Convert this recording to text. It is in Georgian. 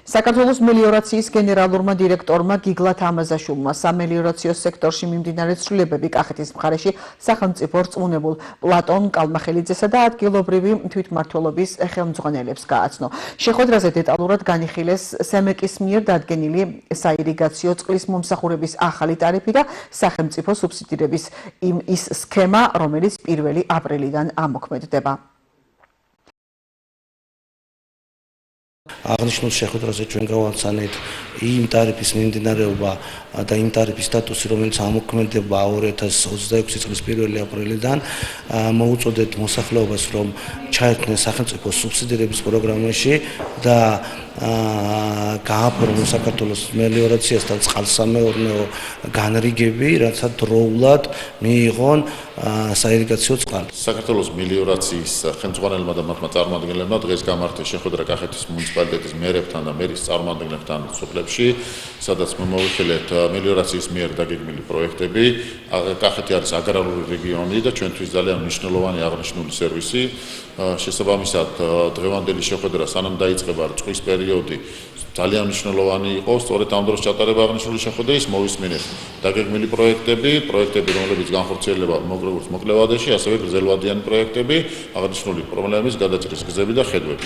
საქართველოს მელიორაციის გენერალურმა დირექტორმა გიგლათ ამაზაშვილმა სამელიორაციო სექტორში მიმდინარე ცვლილებები კახეთის მხარეში სახელმწიფო რწმუნებულ პლატონ კალმახელიძესა და ადგილობრივი თვითმმართველობის ხელმძღვანელებს გააცნო. შეხვედრაზე დეტალურად განიხილეს სემეკის მიერ დადგენილი საირიგაციო წყლის მომსახურების ახალი ტარიფი და სახელმწიფო სუბსიდირების ის სქემა, რომელიც 1 აპრილიდან ამოქმედდება. აღნიშნულ შეხვედრაზე ჩვენ გავაცანეთ იმ ტარიფის მიმდინარეობა და იმ ტარიფის სტატუსი, რომელიც ამოქმედება 2026 წლის 1 აპრილიდან, მოუწოდეთ მოსახლეობას, რომ ჩაერთნენ სახელმწიფო სუბსიდირების პროგრამაში და გააფორმონ საქართველოს მელიორაციას და წყალსამეურნეო განრიგები, რათა დროულად მიიღონ საირიგაციო წყალი. საქართველოს მელიორაციის ხელმძღვანელმა და მათმა წარმომადგენლებმა დღეს გამართეს შეხვედრა კახეთის მუნიციპალიტეტის მერებთან და მერის წარმომადგენლებთან სოფლებში, სადაც მომოვიხილეთ მელიორაციის მიერ დაგეგმილი პროექტები. კახეთი არის აგრარული რეგიონი და ჩვენთვის ძალიან მნიშვნელოვანი აღნიშნული სერვისი. შესაბამისად, დღევანდელი შეხვედრა სანამ დაიწყება წყვის პერიოდი ძალიან მნიშვნელოვანი იყო. სწორედ ამ დროს ჩატარება აღნიშნული შეხვედრის მოვისმინეთ დაგეგმილი პროექტები, რომლებიც განხორციელდება როგორც მოკლევადაში, ასევე გრძელვადიანი პროექტები, აღნიშნული პრობლემების გადაჭრის გზები და ხედვები.